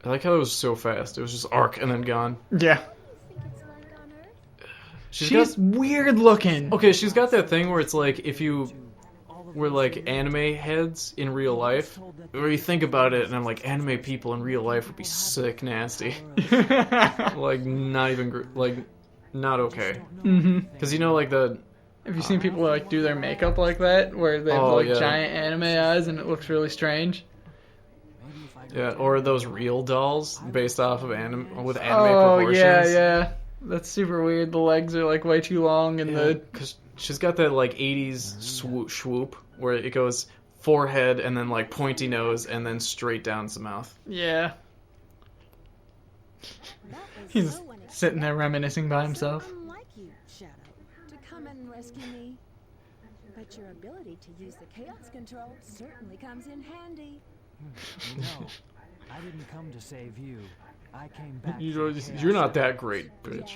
I like how it was so fast. It was just arc and then gone. Yeah. She's got, weird looking. Okay, she's got that thing where it's like if you were like anime heads in real life, where you think about it, and I'm like, anime people in real life would be sick nasty. Like, not even, like, not okay. Mm-hmm. Because you know, like, the... Have you seen people, like, do their makeup like that? Where they have, giant anime eyes and it looks really strange? Yeah, or those real dolls based off of anime, with anime Oh, proportions. yeah. That's super weird. The legs are, like, way too long and because she's got that, like, 80s swoop, where it goes forehead and then, like, pointy nose and then straight down to the mouth. Yeah. He's sitting there reminiscing by himself. Like you, Shadow, to come and rescue me. But your ability to use the chaos control certainly comes in handy. No, I didn't come to save you. I came back. You're not that great, bitch.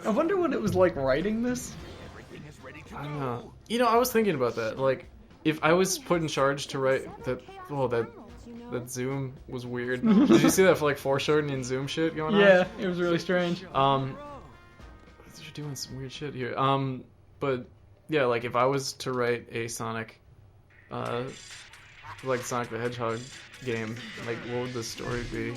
I wonder what it was like writing this. I don't know. You know, I was thinking about that. Like, if I was put in charge to write that, that Zoom was weird. Did you see that for like foreshortening and Zoom shit going on? Yeah, it was really strange. You're doing some weird shit here. But yeah, like if I was to write a Sonic, like Sonic the Hedgehog game, like what would the story be?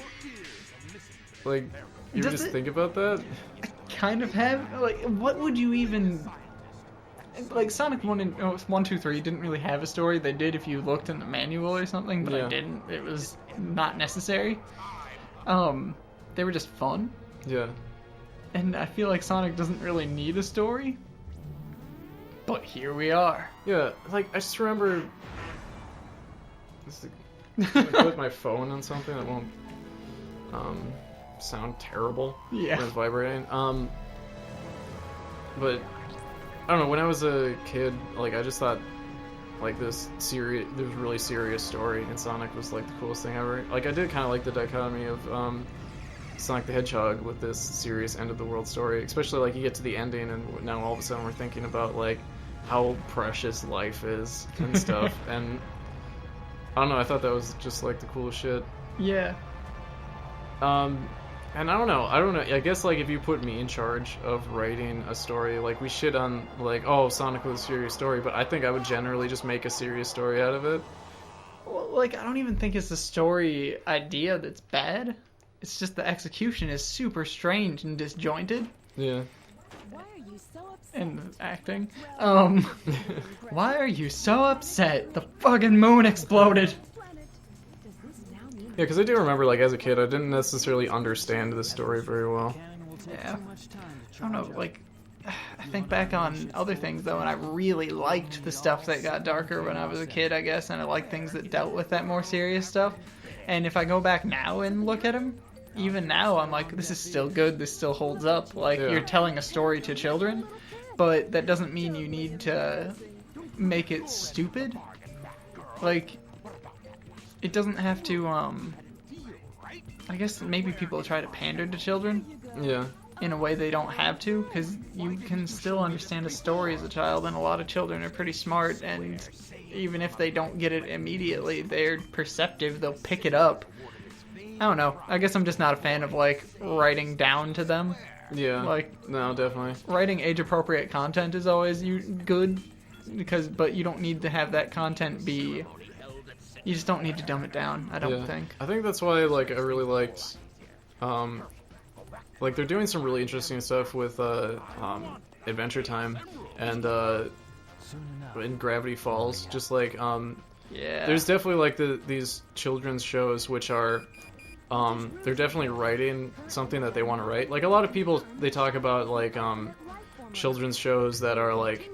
Like, you ever just think about that? I kind of have. Like, what would you even... Like, Sonic 1, 2, 3 didn't really have a story. They did if you looked in the manual or something, but I didn't. It was not necessary. They were just fun. Yeah. And I feel like Sonic doesn't really need a story. But here we are. Yeah, like, I just remember... I put my phone on something that won't sound terrible when it's vibrating. But I don't know, when I was a kid, like I just thought like this really serious story in Sonic was like the coolest thing ever. Like I did kind of like the dichotomy of Sonic the Hedgehog with this serious end of the world story, especially like you get to the ending and now all of a sudden we're thinking about like how precious life is and stuff. And I don't know, I thought that was just like the coolest shit. Yeah. And I don't know, I guess like if you put me in charge of writing a story, like we shit on like, oh, Sonic was a serious story, but I think I would generally just make a serious story out of it. Well, like, I don't even think it's the story idea that's bad. It's just the execution is super strange and disjointed. Yeah. Why are you so upset? And acting. Why are you so upset? The fucking moon exploded. Yeah, because I do remember, like, as a kid, I didn't necessarily understand the story very well. Yeah. I don't know, like, I think back on other things, though, and I really liked the stuff that got darker when I was a kid, I guess, and I liked things that dealt with that more serious stuff. And if I go back now and look at them, even now, I'm like, this is still good, this still holds up. Like, you're telling a story to children, but that doesn't mean you need to make it stupid. Like... It doesn't have to, I guess maybe people try to pander to children. Yeah. In a way they don't have to, because you can still understand a story as a child, and a lot of children are pretty smart, and even if they don't get it immediately, they're perceptive, they'll pick it up. I don't know, I guess I'm just not a fan of, like, writing down to them. Yeah. Like, no, definitely. Writing age-appropriate content is always good, but you don't need to have that content be... You just don't need to dumb it down, I don't think. I think that's why, like, I really liked, like, they're doing some really interesting stuff with, Adventure Time and, in Gravity Falls, just like, there's definitely, like, these children's shows which are, they're definitely writing something that they want to write. Like, a lot of people, they talk about, like, children's shows that are, like,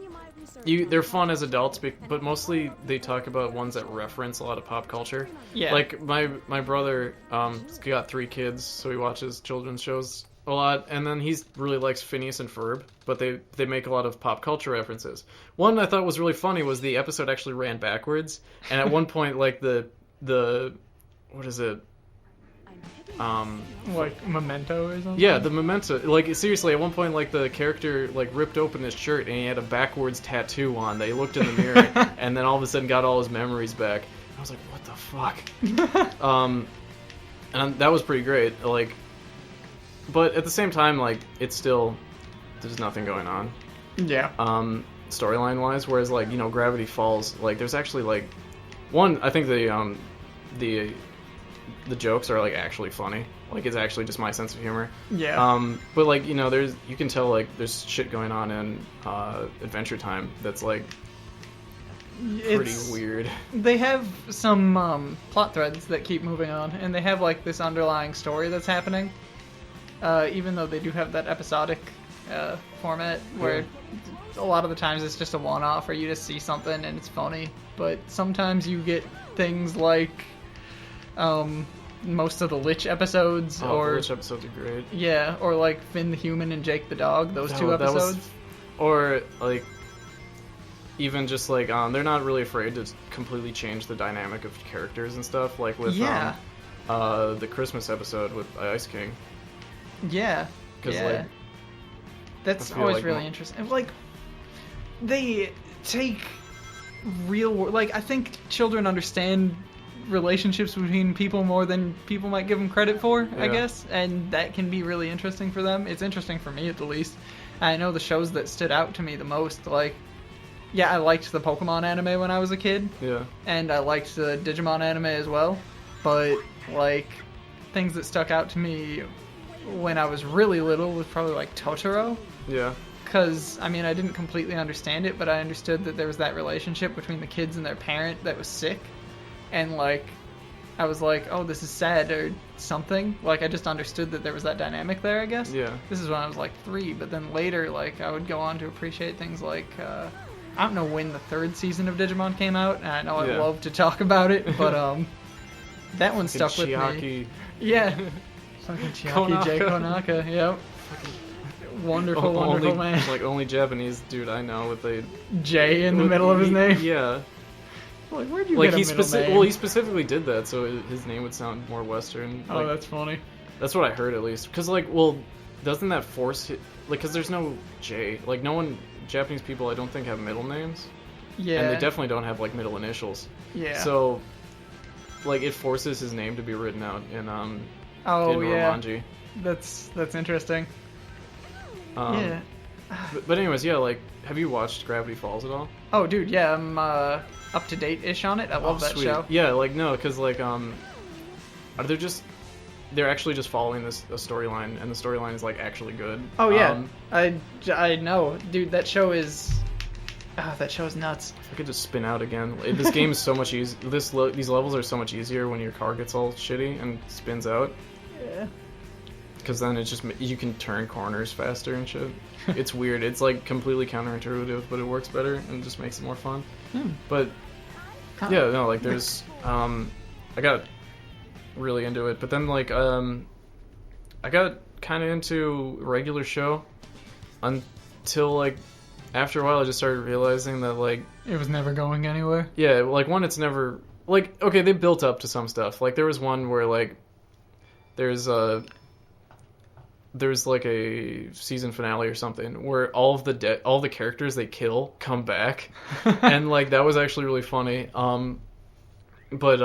they're fun as adults, but mostly they talk about ones that reference a lot of pop culture. Yeah. Like, my brother got 3 kids, so he watches children's shows a lot, and then he really likes Phineas and Ferb, but they make a lot of pop culture references. One I thought was really funny was the episode actually ran backwards, and at one point, like, the what is it? Like Memento or something? Yeah, the Memento. Like, seriously, at one point, like, the character, like, ripped open his shirt and he had a backwards tattoo on. They looked in the mirror and then all of a sudden got all his memories back. I was like, what the fuck? and that was pretty great. Like, but at the same time, like it's still there's nothing going on. Yeah. Storyline wise, whereas like Gravity Falls, like there's actually like one. I think the jokes are like actually funny. Like it's actually just my sense of humor. Yeah. But like there's you can tell like there's shit going on in Adventure Time that's like pretty weird. They have some plot threads that keep moving on, and they have like this underlying story that's happening. Even though they do have that episodic format where a lot of the times it's just a one-off, or you just see something and it's funny. But sometimes you get things like most of the Lich episodes, the Lich episodes are great. Yeah, or like Finn the Human and Jake the Dog. Those two episodes. Or like even just like they're not really afraid to completely change the dynamic of characters and stuff. Like with the Christmas episode with Ice King. Yeah. Like, that's always like really interesting. Like they take like I think children understand relationships between people more than people might give them credit for, I guess, and that can be really interesting for them. It's interesting for me at the least. I know the shows that stood out to me the most, like I liked the Pokemon anime when I was a kid, and I liked the Digimon anime as well, but like things that stuck out to me when I was really little was probably like Totoro. Because I mean I didn't completely understand it, but I understood that there was that relationship between the kids and their parent that was sick. And, like, I was like, oh, this is sad or something. Like, I just understood that there was that dynamic there, I guess. Yeah. This is when I was, like, 3. But then later, like, I would go on to appreciate things like, I don't know when the 3rd season of Digimon came out. And I know I love to talk about it, but, that one stuck with me. Yeah. Fucking Chiaki J. Konaka, yep. Wonderful, wonderful man. Like, only Japanese dude I know with a J in the middle of his name. Yeah. Like, where'd you get a middle name? Well, he specifically did that, so his name would sound more Western. Oh, that's funny. That's what I heard, at least. Because, like, well, doesn't that force... Like, because there's no J. Like, no one... Japanese people, I don't think, have middle names. Yeah. And they definitely don't have, like, middle initials. Yeah. So, like, it forces his name to be written out in Romanji. That's interesting. Yeah. But anyways, like, have you watched Gravity Falls at all? Oh, dude, yeah, I'm up to date-ish on it. I love that show. Yeah, like no, because like they're actually just following a storyline, and the storyline is like actually good. Oh yeah, I know, dude. That show is nuts. I could just spin out again. This game is so much easier. These levels are so much easier when your car gets all shitty and spins out. Yeah. Because then it's just you can turn corners faster and shit. It's weird. It's like completely counterintuitive, but it works better and just makes it more fun. But yeah, no, like there's I got really into it, but then like I got kind of into regular show until like after a while I just started realizing that like it was never going anywhere. Yeah, like one, it's never like okay, they built up to some stuff. Like there was one where like there's like a season finale or something where all the characters they kill come back, and like that was actually really funny. But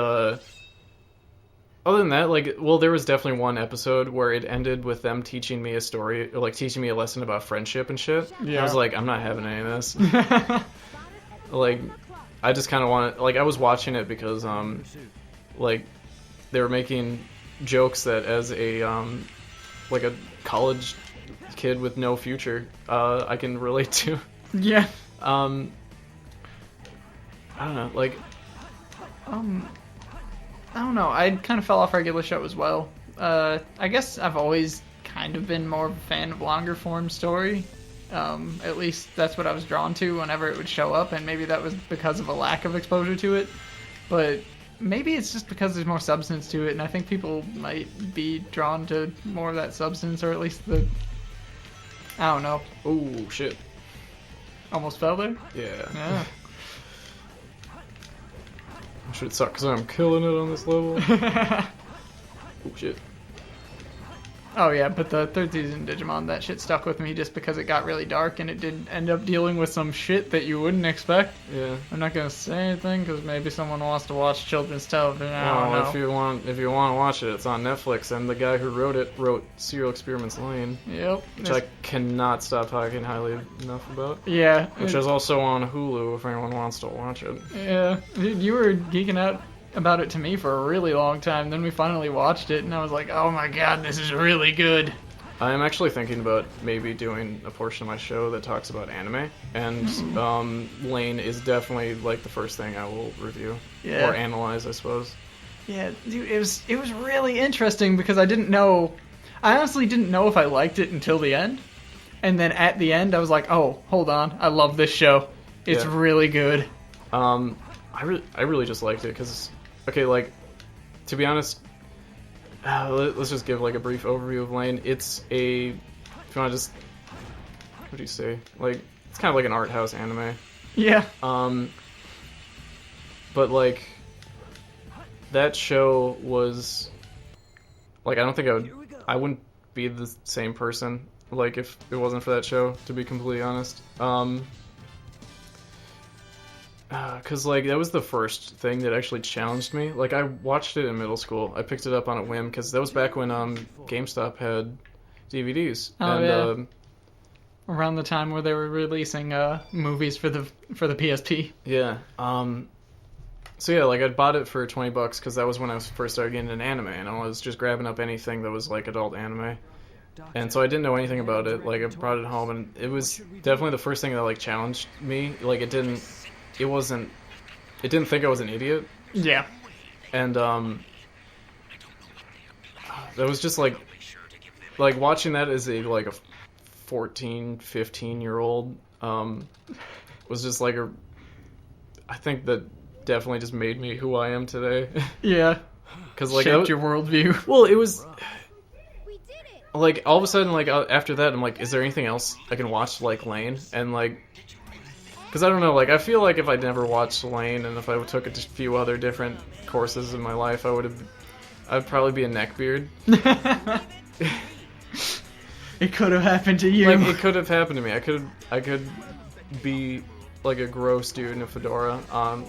other than that, like, well, there was definitely one episode where it ended with them teaching me a story, or like teaching me a lesson about friendship and shit. Yeah. I was like, I'm not having any of this. Like, I just kind of wanted, like, I was watching it because like they were making jokes that as a like a college kid with no future, I can relate to. Yeah. I don't know, like, I don't know. I kind of fell off regular show as well. I guess I've always kind of been more of a fan of longer form story. At least that's what I was drawn to whenever it would show up, and maybe that was because of a lack of exposure to it. But maybe it's just because there's more substance to it, and I think people might be drawn to more of that substance, or at least the... I don't know. Oh, shit. Almost fell there? Yeah. Should suck because I'm killing it on this level. Oh, shit. Oh yeah, but the third season Digimon, that shit stuck with me just because it got really dark and it did end up dealing with some shit that you wouldn't expect. Yeah. I'm not gonna say anything because maybe someone wants to watch children's television. I don't know. If you want to watch it, it's on Netflix, and the guy who wrote it wrote Serial Experiments Lane. Yep. Which I cannot stop talking highly enough about. Yeah. Which is also on Hulu if anyone wants to watch it. Yeah. You were geeking out about it to me for a really long time. Then we finally watched it, and I was like, oh my god, this is really good. I am actually thinking about maybe doing a portion of my show that talks about anime, and Lane is definitely like the first thing I will review or analyze, I suppose. Yeah, dude, it was really interesting because I honestly didn't know if I liked it until the end, and then at the end I was like, oh, hold on, I love this show. It's really good. I really just liked it because, okay, like, to be honest. Let's just give like a brief overview of Lane. It's if you want to just, what do you say? Like, it's kind of like an art house anime. Yeah. But like, that show was, like, I don't think I wouldn't be the same person, like, if it wasn't for that show, to be completely honest. Because, like, that was the first thing that actually challenged me. Like, I watched it in middle school. I picked it up on a whim, because that was back when GameStop had DVDs. Oh, and, yeah. Around the time where they were releasing movies for the PSP. Yeah. So, yeah, like, I bought it for $20, because that was when I first started getting into anime, and I was just grabbing up anything that was, like, adult anime. And so I didn't know anything about it. Like, I brought it home, and it was definitely the first thing that, like, challenged me. Like, it didn't think I was an idiot. Yeah. And that was just like watching that as a 14, 15-year-old was just like I think that definitely just made me who I am today. Yeah. Cuz like shaped your worldview. Well, it was like all of a sudden, like after that I'm like, is there anything else I can watch like Lane? And like, because I don't know, like, I feel like if I'd never watched Lane and if I took a few other different courses in my life, I'd probably be a neckbeard. It could have happened to you. Like, it could have happened to me. I could be like a gross dude in a fedora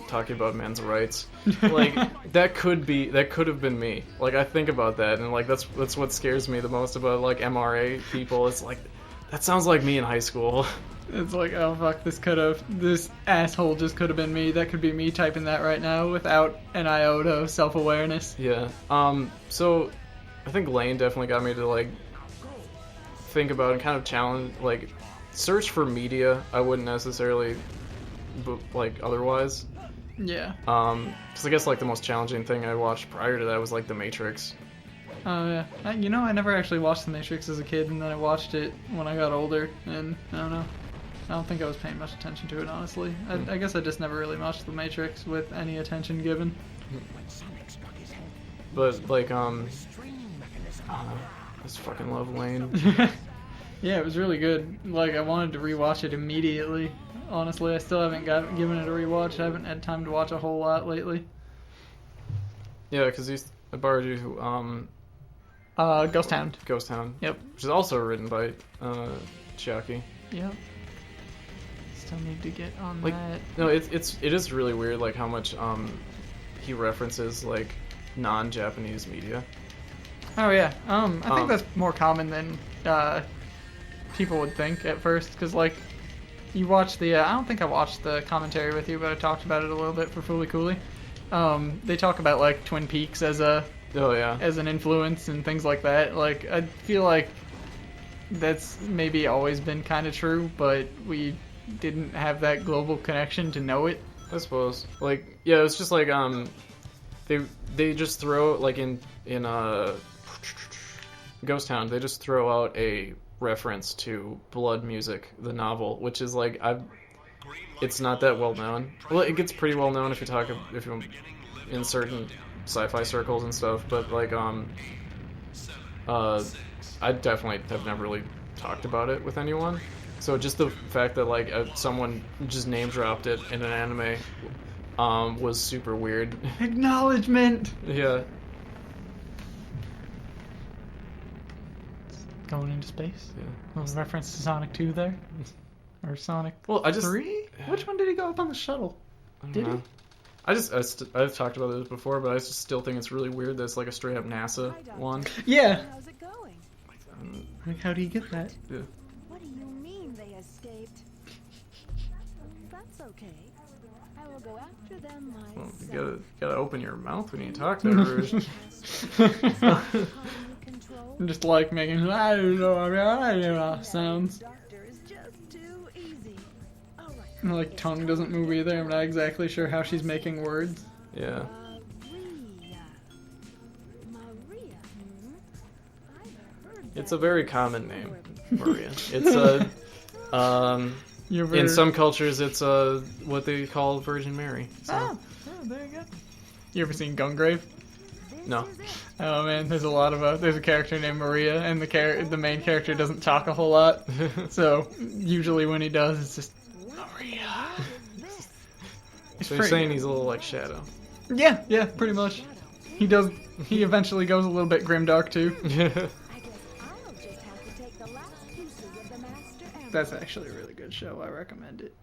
talking about men's rights. Like, that could have been me. Like, I think about that, and like that's what scares me the most about like MRA people. It's like, that sounds like me in high school. It's like, oh fuck, this asshole just could have been me. That could be me typing that right now without an iota of self-awareness. Yeah. So I think Lane definitely got me to like think about and kind of challenge, like, search for media I wouldn't necessarily like otherwise. Yeah. Because I guess like the most challenging thing I watched prior to that was like The Matrix. Oh yeah. I never actually watched The Matrix as a kid, and then I watched it when I got older, and I don't know. I don't think I was paying much attention to it, honestly. I guess I just never really watched The Matrix with any attention given. But, like, I just fucking love Lane. Yeah, it was really good. Like, I wanted to rewatch it immediately. Honestly, I still haven't given it a rewatch. I haven't had time to watch a whole lot lately. Yeah, because I borrowed you, Ghost Hound. Ghost Hound. Yep. Which is also written by, Chiaki. Yep. Still need to get on like, that. No, it is really weird, like, how much, he references, like, non-Japanese media. Oh, yeah. I think that's more common than, people would think at first, because, like, you watch the, I don't think I watched the commentary with you, but I talked about it a little bit for Fooly Cooly. They talk about, like, Twin Peaks as an influence and things like that. Like, I feel like that's maybe always been kind of true, but we didn't have that global connection to know it. I suppose. Like, yeah, it's just like, they just throw, like, in Ghost Town, they just throw out a reference to Blood Music, the novel, which is like, it's not that well known. Well, it gets pretty well known if you're in certain sci-fi circles and stuff, but like, I definitely have never really talked about it with anyone. So just the fact that like someone just name dropped it in an anime was super weird. Acknowledgement. Yeah. Going into space. Yeah. A little reference to Sonic 2 there. Or Sonic 3? Which one did he go up on the shuttle? Did he? I've talked about this before, but I just still think it's really weird that it's like a straight up NASA one. Yeah. How's it going? Like, how do you get that? Yeah. What do you mean they escaped? That's okay. I will go after them Well, myself. you gotta open your mouth when you talk to Rouge. Just like making I don't know sounds. Doctor is just too easy. All right. Like tongue doesn't move either. I'm not exactly sure how she's making words. Yeah. Maria. I've heard It's that a very common name, Maria. It's a in some cultures it's what they call Virgin Mary. So. Oh, there you go. You ever seen Gungrave? No. Oh man, there's a character named Maria, and the main character doesn't talk a whole lot. So usually when he does, it's just Maria. So you're saying he's a little like Shadow? Yeah, pretty much. He eventually goes a little bit grimdark too. I guess I'll just have to take the last pieces of the master emerald. That's actually a really good show. I recommend it.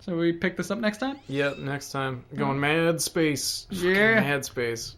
So we pick this up next time? Yep, next time. Going mad space. Yeah. Mad space.